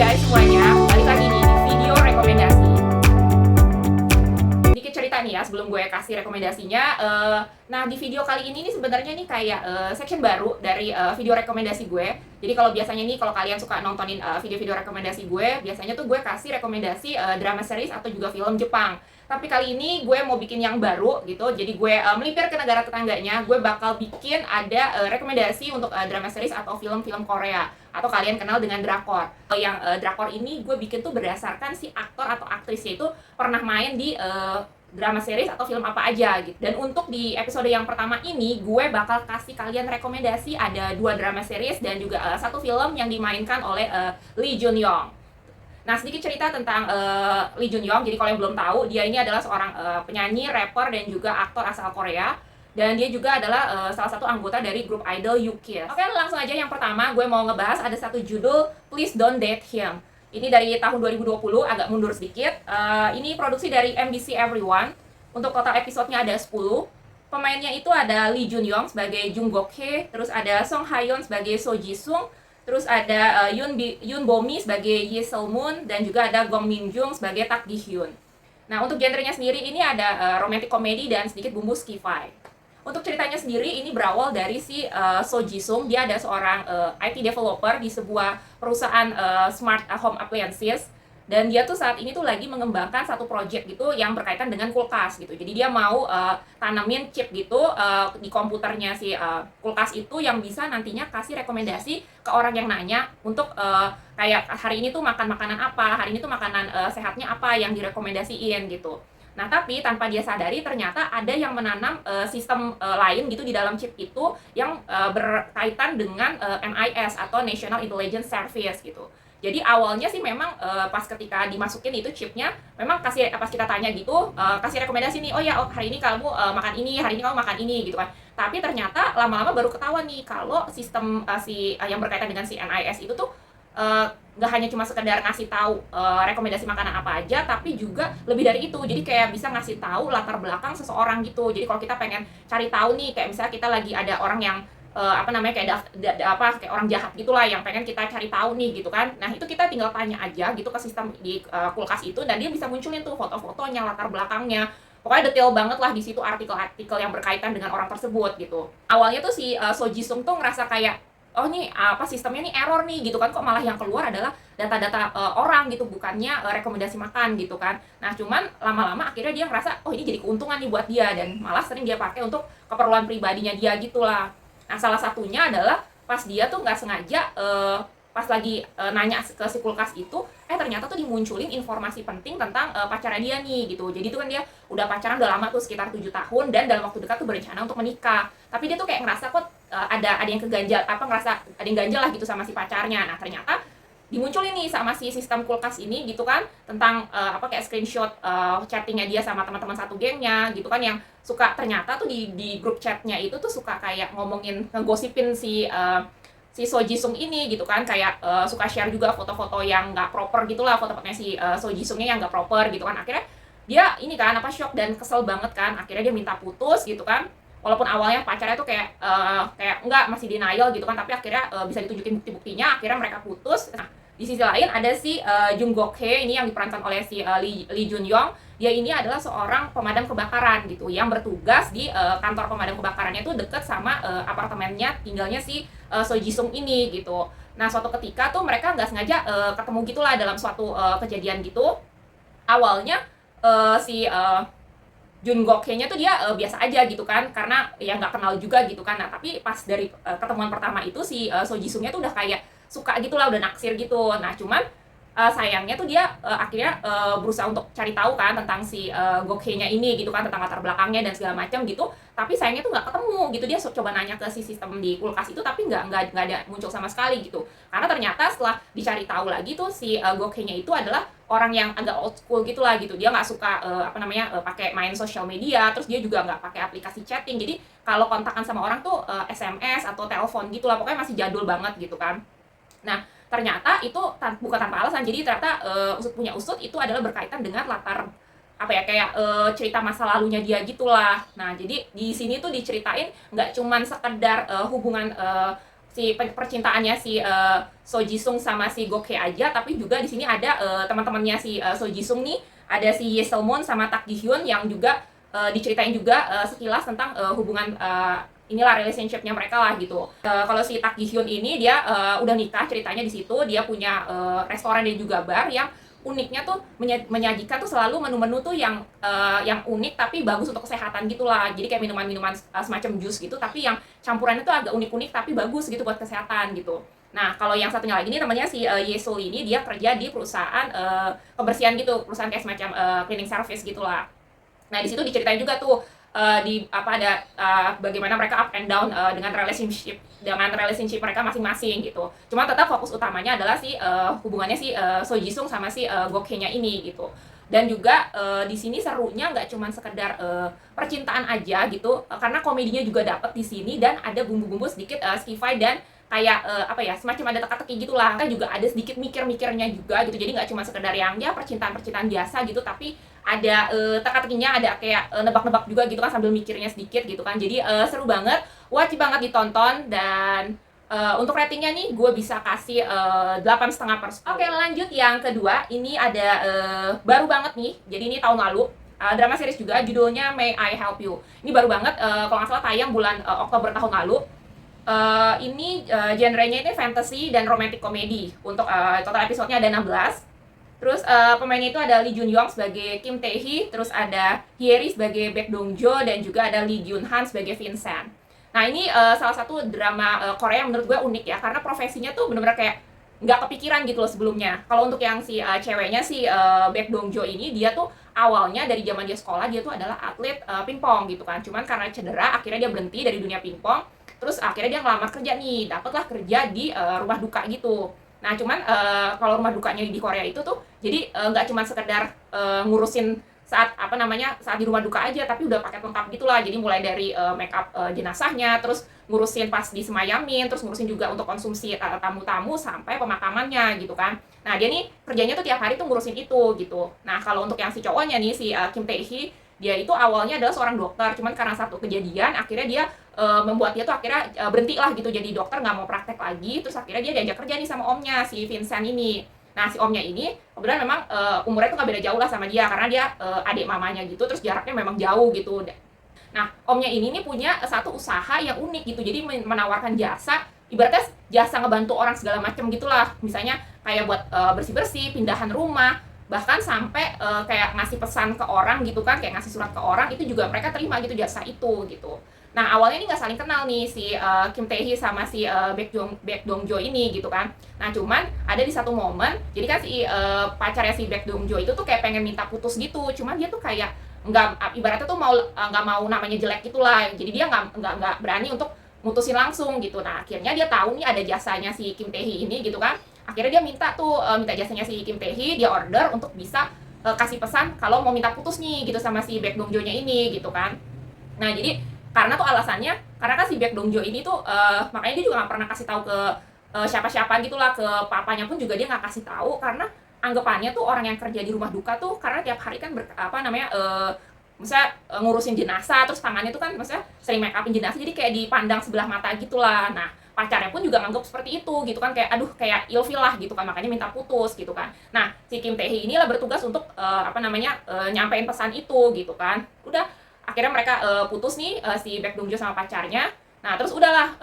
guys semuanya, balik lagi nih di video rekomendasi. Dikit cerita nih ya sebelum gue kasih rekomendasinya. Nah di video kali ini nih sebenarnya nih kayak section baru dari video rekomendasi gue. Jadi kalau biasanya nih kalau kalian suka nontonin video-video rekomendasi gue, biasanya tuh gue kasih rekomendasi drama series atau juga film Jepang. Tapi kali ini gue mau bikin yang baru gitu. Jadi gue melipir ke negara tetangganya. Gue bakal bikin ada rekomendasi untuk drama series atau film-film Korea, atau kalian kenal dengan drakor. Yang drakor ini gue bikin tuh berdasarkan si aktor atau aktrisnya itu pernah main di drama series atau film apa aja gitu. Dan untuk di episode yang pertama ini gue bakal kasih kalian rekomendasi ada 2 drama series dan juga 1 film yang dimainkan oleh Lee Jun Yong. Nah, sedikit cerita tentang Lee Jun Yong. Jadi kalau yang belum tahu, dia ini adalah seorang penyanyi, rapper, dan juga aktor asal Korea. Dan dia juga adalah salah satu anggota dari grup idol U-Kiss. Oke, langsung aja yang pertama gue mau ngebahas ada satu judul Please Don't Date Him. Ini dari tahun 2020, agak mundur sedikit. Ini produksi dari MBC Everyone. Untuk total episodenya ada 10. Pemainnya itu ada Lee Jun Yong sebagai Jung Gok Hye, terus ada Song Ha Yeon sebagai So Ji Sung, terus ada Yoon Bo Mi sebagai Ye Seol Moon, dan juga ada Gong Min Jung sebagai Tak Gi Hyun. Nah, untuk genrenya sendiri ini ada romantic comedy dan sedikit bumbu sci-fi. Untuk ceritanya sendiri ini berawal dari si So Ji Sung. Dia ada seorang IT developer di sebuah perusahaan smart home appliances. Dan dia tuh saat ini tuh lagi mengembangkan satu project gitu yang berkaitan dengan kulkas gitu. Jadi dia mau tanamin chip gitu di komputernya si kulkas itu yang bisa nantinya kasih rekomendasi ke orang yang nanya untuk kayak hari ini tuh makan makanan apa, hari ini tuh makanan sehatnya apa yang direkomendasiin gitu. Nah, tapi tanpa dia sadari ternyata ada yang menanam sistem lain gitu di dalam chip itu yang berkaitan dengan NIS atau National Intelligence Service gitu. Jadi awalnya sih memang pas ketika dimasukin itu chipnya, memang pas kita tanya gitu, kasih rekomendasi nih, oh ya hari ini kamu makan ini, hari ini kamu makan ini gitu kan. Tapi ternyata lama-lama baru ketahuan nih kalau sistem yang berkaitan dengan si NIS itu tuh nggak hanya cuma sekedar ngasih tahu rekomendasi makanan apa aja, tapi juga lebih dari itu. Jadi kayak bisa ngasih tahu latar belakang seseorang gitu. Jadi kalau kita pengen cari tahu nih, kayak misalnya kita lagi ada orang yang kayak kayak orang jahat gitulah yang pengen kita cari tahu nih gitu kan. Nah, itu kita tinggal tanya aja gitu ke sistem di kulkas itu, dan dia bisa munculin tuh foto-fotonya, latar belakangnya. Pokoknya detail banget lah di situ artikel-artikel yang berkaitan dengan orang tersebut gitu. Awalnya tuh si So Ji Sung tuh ngerasa kayak, oh nih apa sistemnya nih error nih gitu kan, kok malah yang keluar adalah data-data orang gitu, bukannya rekomendasi makan gitu kan. Nah, cuman lama-lama akhirnya dia ngerasa, oh ini jadi keuntungan nih buat dia, dan malah sering dia pakai untuk keperluan pribadinya dia gitulah. Nah, salah satunya adalah pas dia tuh nggak sengaja pas lagi nanya ke si kulkas itu, ternyata tuh dimunculin informasi penting tentang pacarnya dia nih gitu. Jadi tuh kan dia udah pacaran udah lama tuh sekitar 7 tahun, dan dalam waktu dekat tuh berencana untuk menikah. Tapi dia tuh kayak ngerasa kok ada yang keganjal, ngerasa ada yang ganjal lah gitu sama si pacarnya. Nah, ternyata dimunculin nih sama si sistem kulkas ini gitu kan, tentang kayak screenshot chattingnya dia sama teman-teman satu gengnya gitu kan, yang suka ternyata tuh di grup chatnya itu tuh suka kayak ngomongin, ngegosipin si So Ji Sung ini gitu kan, kayak suka share juga foto-foto yang nggak proper gitulah, foto-fotonya si So Ji Sungnya yang nggak proper gitu kan. Akhirnya dia ini kan shock dan kesel banget kan, akhirnya dia minta putus gitu kan. Walaupun awalnya pacarnya tuh kayak enggak, masih denial gitu kan, tapi akhirnya bisa ditunjukin bukti-buktinya, akhirnya mereka putus. Nah, di sisi lain ada si Jung Gok Hye ini yang diperankan oleh si Lee Jun Yong. Dia ini adalah seorang pemadam kebakaran gitu yang bertugas di kantor pemadam kebakarannya tuh deket sama apartemennya tinggalnya si So Ji Sung ini gitu. Nah, suatu ketika tuh mereka nggak sengaja ketemu gitulah dalam suatu kejadian gitu. Awalnya si Jung Gok Hye-nya tuh dia biasa aja gitu kan, karena ya nggak kenal juga gitu kan. Nah, tapi pas dari ketemuan pertama itu si So Ji Sung-nya tuh udah kayak suka gitulah, udah naksir gitu. Nah, cuman sayangnya tuh dia akhirnya berusaha untuk cari tahu kan tentang si Gok Hye-nya ini gitu kan, tentang latar belakangnya dan segala macam gitu. Tapi sayangnya tuh nggak ketemu gitu. Dia coba nanya ke si sistem di kulkas itu, tapi nggak ada muncul sama sekali gitu. Karena ternyata setelah dicari tahu lagi tuh si Gok Hye-nya itu adalah orang yang agak old school gitulah gitu. Dia nggak suka pakai main sosial media, terus dia juga nggak pakai aplikasi chatting. Jadi kalau kontakan sama orang tuh SMS atau telepon gitulah, pokoknya masih jadul banget gitu kan. Nah, ternyata itu bukan tanpa alasan. Jadi ternyata usut punya usut itu adalah berkaitan dengan latar cerita masa lalunya dia gitulah. Nah, jadi di sini tuh diceritain nggak cuman sekedar hubungan percintaannya si So Ji Sung sama si Gok Hye aja, tapi juga di sini ada teman-temannya si So Ji Sung nih, ada si Ye Seo Moon sama Tak Ji Hyun yang juga diceritain juga sekilas tentang hubungan inilah relationship-nya mereka lah gitu. Kalau si Tak Ji Hyun ini dia udah nikah, ceritanya di situ dia punya restoran dan juga bar yang uniknya tuh menyajikan tuh selalu menu-menu tuh yang unik tapi bagus untuk kesehatan gitulah. Jadi kayak minuman-minuman semacam jus gitu, tapi yang campurannya tuh agak unik-unik tapi bagus gitu buat kesehatan gitu. Nah, kalau yang satunya lagi ini namanya si Yeso ini, dia kerja di perusahaan kebersihan gitu, perusahaan kayak semacam cleaning service gitulah. Nah, di situ diceritain juga tuh di apa ada bagaimana mereka up and down dengan relationship mereka masing-masing gitu. Cuma tetap fokus utamanya adalah si hubungannya si So Ji Sung sama si Gok Hye-nya ini gitu. Dan juga di sini serunya nggak cuma sekedar percintaan aja gitu, karena komedinya juga dapet di sini dan ada bumbu-bumbu sedikit sci-fi dan kayak apa ya, semacam ada teka-teki gitulah. Kita juga ada sedikit mikir-mikirnya juga gitu. Jadi nggak cuma sekedar yang ya percintaan-percintaan biasa gitu, tapi ada teka-tekinya, ada kayak nebak-nebak juga gitu kan sambil mikirnya sedikit gitu kan. Jadi seru banget, wajib banget ditonton. Dan untuk ratingnya nih gue bisa kasih 8,5/10. Oke, lanjut yang kedua. Ini ada baru banget nih, jadi ini tahun lalu, drama series juga, judulnya May I Help You. Ini baru banget, kalau nggak salah tayang bulan Oktober tahun lalu. Ini genrenya ini fantasy dan romantic comedy. Untuk total episodenya ada 16. Terus pemainnya itu ada Lee Jun Young sebagai Kim Tae Hee, terus ada Hyeri sebagai Baek Dong Jo, dan juga ada Lee Gyun Han sebagai Vincent. Nah, ini salah satu drama Korea yang menurut gue unik ya, karena profesinya tuh bener-bener kayak nggak kepikiran gitu loh sebelumnya. Kalau untuk yang si ceweknya si Baek Dong Jo ini, dia tuh awalnya dari zaman dia sekolah dia tuh adalah atlet pingpong gitu kan. Cuman karena cedera akhirnya dia berhenti dari dunia pingpong. Terus akhirnya dia ngelamar kerja nih, dapatlah kerja di rumah duka gitu. Nah, cuman kalau rumah dukanya di Korea itu tuh jadi nggak cuma sekedar ngurusin saat saat di rumah duka aja, tapi udah paket lengkap gitulah. Jadi mulai dari make up jenazahnya, terus ngurusin pas disemayamin, terus ngurusin juga untuk konsumsi tamu-tamu sampai pemakamannya gitu kan. Nah, dia nih kerjanya tuh tiap hari tuh ngurusin itu gitu. Nah, kalau untuk yang si cowoknya nih si Kim Tae Hee, dia itu awalnya adalah seorang dokter, cuman karena satu kejadian akhirnya dia membuat dia tuh akhirnya berhenti lah gitu jadi dokter, nggak mau praktek lagi. Terus akhirnya dia diajak kerja nih sama omnya si Vincent ini. Nah, si omnya ini kebetulan memang umurnya tuh nggak beda jauh lah sama dia, karena dia adik mamanya gitu, terus jaraknya memang jauh gitu. Nah, omnya ini nih punya satu usaha yang unik gitu, jadi menawarkan jasa, ibaratnya jasa ngebantu orang segala macam gitulah. Misalnya kayak buat bersih-bersih, pindahan rumah, bahkan sampai kayak ngasih pesan ke orang gitu kan, kayak ngasih surat ke orang, itu juga mereka terima gitu jasa itu gitu. Nah, awalnya ini nggak saling kenal nih si Kim Tae Hee sama si Baek Dong Jo ini gitu kan. Nah, cuman ada di satu momen, jadi kan si pacarnya si Baek Dong Jo itu tuh kayak pengen minta putus gitu, cuman dia tuh kayak nggak, ibaratnya tuh nggak mau namanya jelek gitulah. Jadi dia nggak berani untuk mutusin langsung gitu. Nah, akhirnya dia tahu nih ada jasanya si Kim Tae Hee ini gitu kan. Akhirnya dia minta jasanya si Kim Tae Hee, dia order untuk bisa kasih pesan kalau mau minta putus nih gitu sama si Baek Dong Jo-nya ini gitu kan. Nah, jadi karena tuh alasannya, karena kan si Baek Dong Jo ini tuh makanya dia juga nggak pernah kasih tahu ke siapa-siapa gitulah, ke papanya pun juga dia nggak kasih tahu, karena anggapannya tuh orang yang kerja di rumah duka tuh karena tiap hari kan misalnya ngurusin jenazah, terus tangannya tuh kan maksudnya sering make upin jenazah, jadi kayak dipandang sebelah mata gitulah. Nah, pacarnya pun juga nganggap seperti itu gitu kan, kayak aduh kayak ilfil lah gitu kan, makanya minta putus gitu kan. Nah, si Kim Tae Hee inilah bertugas untuk nyampein pesan itu gitu kan. Udah akhirnya mereka putus nih, si Baek Dong Jo sama pacarnya. Nah, terus udahlah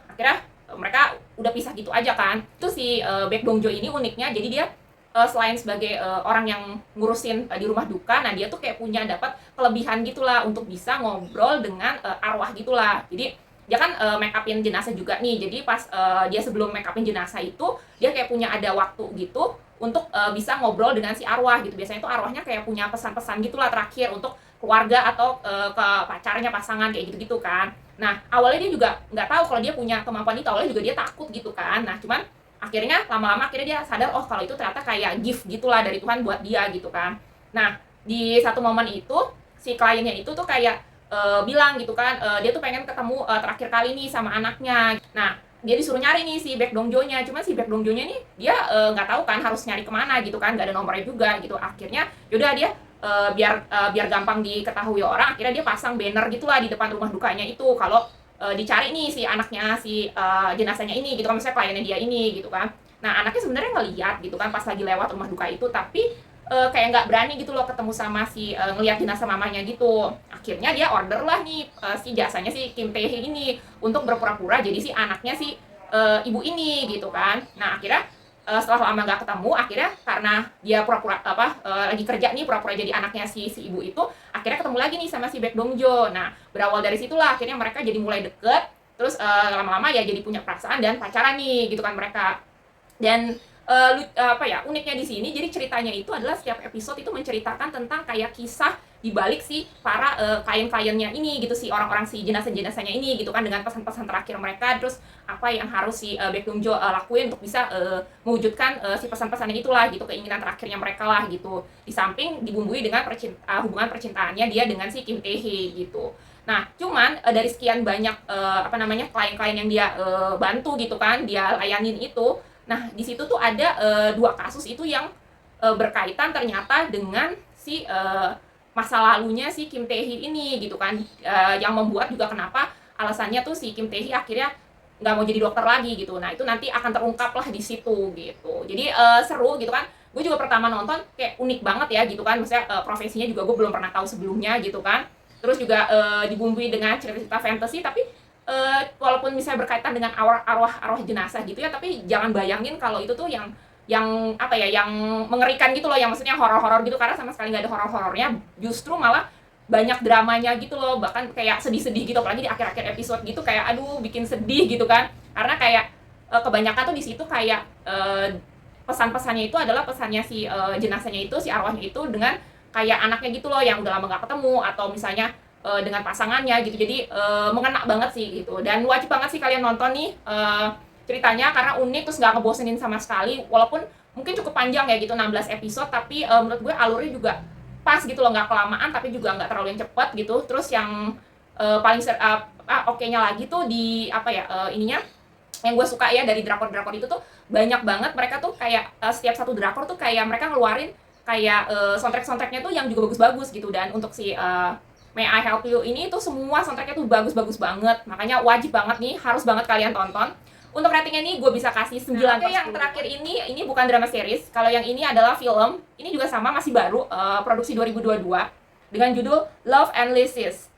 akhirnya mereka udah pisah gitu aja kan. Itu si Baek Dong Jo ini uniknya, jadi dia selain sebagai orang yang ngurusin di rumah duka, nah dia tuh kayak punya dapat kelebihan gitulah untuk bisa ngobrol dengan arwah gitulah. Jadi dia kan make upin jenazah juga nih. Jadi pas dia sebelum make upin jenazah itu, dia kayak punya ada waktu gitu untuk bisa ngobrol dengan si arwah gitu. Biasanya tuh arwahnya kayak punya pesan-pesan gitulah terakhir untuk keluarga atau ke pacarnya, pasangan kayak gitu-gitu kan. Nah, awalnya dia juga nggak tahu kalau dia punya kemampuan itu, awalnya juga dia takut gitu kan. Nah, cuman akhirnya lama-lama akhirnya dia sadar, oh kalau itu ternyata kayak gift gitulah dari Tuhan buat dia gitu kan. Nah, di satu momen itu si kliennya itu tuh kayak bilang gitu kan, dia tuh pengen ketemu terakhir kali nih sama anaknya. Nah, dia disuruh nyari nih si Baek Dong Jo-nya, cuman si Baek Dong Jo-nya nih dia nggak tahu kan harus nyari kemana gitu kan, nggak ada nomornya juga gitu. Akhirnya yaudah dia biar gampang diketahui orang, akhirnya dia pasang banner gitulah di depan rumah dukanya itu, kalau dicari nih si anaknya si jenazahnya ini gitu kan, misalnya kliennya dia ini gitu kan. Nah anaknya sebenarnya ngeliat gitu kan pas lagi lewat rumah duka itu, tapi kayak nggak berani gitu loh ketemu sama si ngelihat jenazah mamanya gitu. Akhirnya dia order lah nih si jasanya si Kim Tae Hee ini untuk berpura-pura jadi si anaknya si ibu ini gitu kan. Nah akhirnya setelah lama nggak ketemu, akhirnya karena dia pura-pura lagi kerja nih pura-pura jadi anaknya si ibu itu, akhirnya ketemu lagi nih sama si Baek Dong Jo. Nah berawal dari situlah akhirnya mereka jadi mulai deket, terus lama-lama ya jadi punya perasaan dan pacaran nih gitu kan mereka. Dan apa ya, uniknya di sini jadi ceritanya itu adalah setiap episode itu menceritakan tentang kayak kisah di balik si para klien-kliennya ini gitu, si orang-orang si jenazah-jenazahnya ini gitu kan, dengan pesan-pesan terakhir mereka, terus apa yang harus si Baek Dong Jo lakuin untuk bisa mewujudkan si pesan-pesannya itulah gitu, keinginan terakhirnya mereka lah gitu. Di samping dibumbui dengan hubungan percintaannya dia dengan si Kim Tae Hee gitu. Nah, cuman dari sekian banyak apa namanya klien-klien yang dia bantu gitu kan, dia layanin itu. Nah, di situ tuh ada dua kasus itu yang berkaitan ternyata dengan si masa lalunya si Kim Tae Hee ini gitu kan, yang membuat juga kenapa alasannya tuh si Kim Tae Hee akhirnya nggak mau jadi dokter lagi gitu. Nah, itu nanti akan terungkap lah di situ gitu. Jadi seru gitu kan. Gue juga pertama nonton kayak unik banget ya gitu kan. Maksudnya profesinya juga gue belum pernah tahu sebelumnya gitu kan. Terus juga dibumbui dengan cerita-cerita fantasy, tapi walaupun misalnya berkaitan dengan arwah jenazah gitu ya, tapi jangan bayangin kalau itu tuh yang apa ya, yang mengerikan gitu loh, yang maksudnya horor-horor gitu, karena sama sekali nggak ada horor-horornya, justru malah banyak dramanya gitu loh, bahkan kayak sedih-sedih gitu, apalagi di akhir-akhir episode gitu kayak aduh bikin sedih gitu kan, karena kayak kebanyakan tuh di situ kayak pesan-pesannya itu adalah pesannya si jenazahnya itu, si arwahnya itu dengan kayak anaknya gitu loh yang udah lama nggak ketemu, atau misalnya dengan pasangannya gitu. Jadi mengena banget sih gitu, dan wajib banget sih kalian nonton nih ceritanya karena unik, terus nggak ngebosenin sama sekali, walaupun mungkin cukup panjang ya gitu, 16 episode, tapi menurut gue alurnya juga pas gitu loh, nggak kelamaan tapi juga nggak terlalu yang cepat gitu. Terus yang paling oke-nya lagi tuh di apa ya, ininya yang gue suka ya dari drakor-drakor itu tuh banyak banget mereka tuh kayak setiap satu drakor tuh kayak mereka ngeluarin kayak soundtrack-soundtracknya tuh yang juga bagus-bagus gitu. Dan untuk si May I Help You ini tuh semua soundtracknya tuh bagus-bagus banget, makanya wajib banget nih, harus banget kalian tonton. Untuk ratingnya nih gue bisa kasih 9. Oke, yang terakhir ini bukan drama series. Kalau yang ini adalah film. Ini juga sama, masih baru, produksi 2022 dengan judul Love and Leases.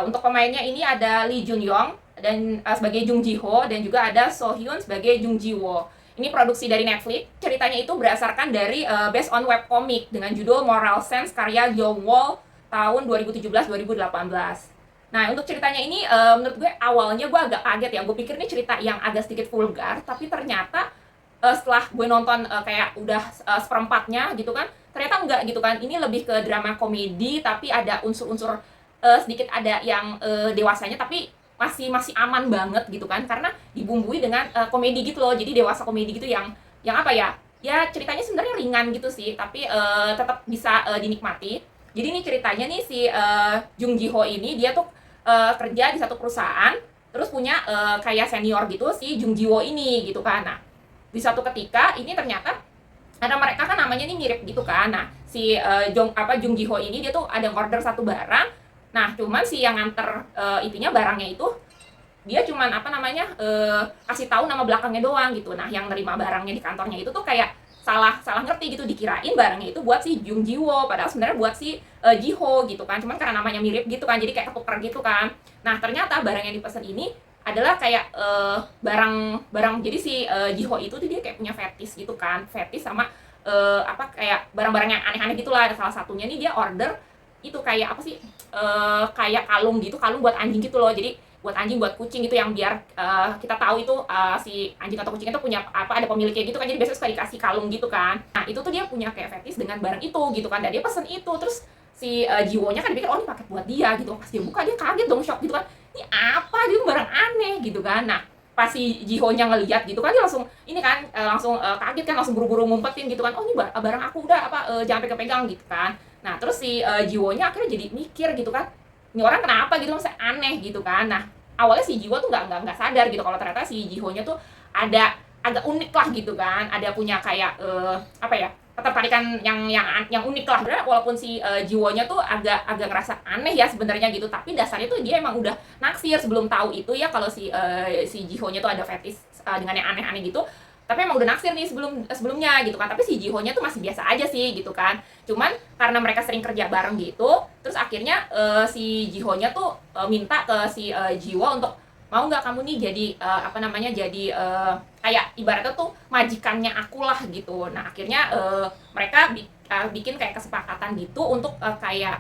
Untuk pemainnya ini ada Lee Jun Young dan sebagai Jung Ji Ho, dan juga ada So Hyun sebagai Jung Ji Wo. Ini produksi dari Netflix. Ceritanya itu berdasarkan dari based on webcomic dengan judul Moral Sense karya Young Wol tahun 2017-2018. Nah, untuk ceritanya ini menurut gue awalnya gue agak kaget ya. Gue pikir ini cerita yang agak sedikit vulgar, tapi ternyata setelah gue nonton kayak udah seperempatnya gitu kan, ternyata enggak gitu kan. Ini lebih ke drama komedi, tapi ada unsur-unsur sedikit ada yang dewasanya, tapi masih aman banget gitu kan, karena dibumbui dengan komedi gitu loh. Jadi dewasa komedi gitu yang apa ya? Ya ceritanya sebenarnya ringan gitu sih, tapi tetap bisa dinikmati. Jadi ini ceritanya nih si Jung Ji Ho ini dia tuh kerja di satu perusahaan, terus punya kayak senior gitu si Jung Ji Wo ini gitu kan. Nah, di suatu ketika ini ternyata karena mereka kan namanya nih mirip gitu kan. Nah, si Jung Ji Ho ini dia tuh ada order satu barang. Nah, cuman si yang nganter itunya barangnya itu dia cuman apa namanya kasih tahu nama belakangnya doang gitu. Nah, yang nerima barangnya di kantornya itu tuh kayak salah ngerti gitu, dikirain barangnya itu buat si Jung Ji Wo, padahal sebenarnya buat si Ji Ho gitu kan, cuman karena namanya mirip gitu kan, jadi kayak ketuker gitu kan. Nah ternyata barang yang dipesan ini adalah kayak barang jadi si Ji Ho itu tuh dia kayak punya fetis gitu kan, fetis sama apa kayak barang-barang yang aneh-aneh gitulah. Ada salah satunya nih dia order itu kayak apa sih, kayak kalung gitu, kalung buat anjing gitu loh. Jadi buat anjing, buat kucing gitu, yang biar kita tahu itu si anjing atau kucing itu punya apa, ada pemiliknya gitu kan. Jadi biasanya suka dikasih kalung gitu kan. Nah itu tuh dia punya kayak fetis dengan barang itu gitu kan, dan dia pesen itu. Terus si Jiwonya kan dipikir oh ini paket buat dia gitu. Pas dia buka dia kaget dong, shock gitu kan, ini apa, dia barang aneh gitu kan. Nah pas si Jihonya ngeliat gitu kan, dia langsung ini kan langsung kaget kan, langsung buru-buru ngumpetin gitu kan, oh ini barang aku udah apa, jangan pegang-pegang gitu kan. Nah terus si Jiwonya akhirnya jadi mikir gitu kan, ini orang kenapa gitu, masa aneh gitu kan. Nah awalnya si Jiwo tuh nggak sadar gitu kalau ternyata si Jihonya tuh ada agak unik lah gitu kan, ada punya kayak apa ya, ketertarikan yang unik lah. Sebenarnya walaupun si Jiwonya tuh agak ngerasa aneh ya sebenarnya gitu, tapi dasarnya tuh dia emang udah naksir sebelum tahu itu ya kalau si Jihonya tuh ada fetish dengan yang aneh-aneh gitu. Tapi emang udah naksir nih sebelumnya gitu kan. Tapi si Jihonya tuh masih biasa aja sih gitu kan. Cuman karena mereka sering kerja bareng gitu, terus akhirnya si Jihonya tuh minta ke si Jiwo untuk mau nggak kamu nih jadi kayak ibaratnya tuh majikannya aku lah gitu. Nah akhirnya mereka bikin kayak kesepakatan gitu untuk kayak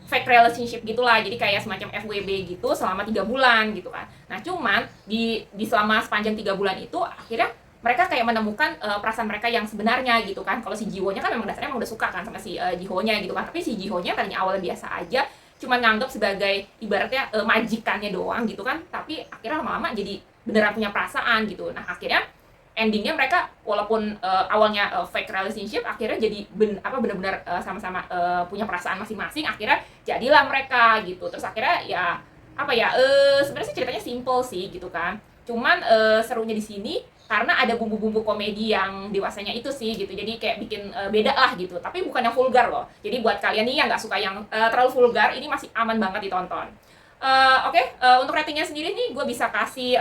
fake relationship gitulah, jadi kayak semacam FWB gitu selama 3 bulan gitu kan. Nah cuman di selama sepanjang 3 bulan itu akhirnya mereka kayak menemukan perasaan mereka yang sebenarnya gitu kan. Kalau si Jiwonya kan memang dasarnya emang udah suka kan sama si Jihonya gitu kan, tapi si Jihonya tadinya awalnya biasa aja, cuma nganggap sebagai ibaratnya majikannya doang gitu kan, tapi akhirnya lama-lama jadi beneran punya perasaan gitu. Nah akhirnya endingnya mereka walaupun awalnya fake relationship, akhirnya jadi bener-bener sama-sama punya perasaan masing-masing, akhirnya jadilah mereka gitu. Terus akhirnya ya sebenarnya sih ceritanya simple sih gitu kan, cuman serunya di sini karena ada bumbu-bumbu komedi yang dewasanya itu sih gitu, jadi kayak bikin beda lah gitu, tapi bukan yang vulgar loh. Jadi buat kalian nih yang nggak suka yang terlalu vulgar, ini masih aman banget ditonton. Untuk ratingnya sendiri nih gue bisa kasih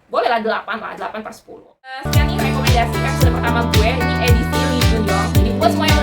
boleh lah 8 per 10. Sekian nih rekomendasi episode pertama gue, ini edisi Lee Jun Young. Jadi buat semua yang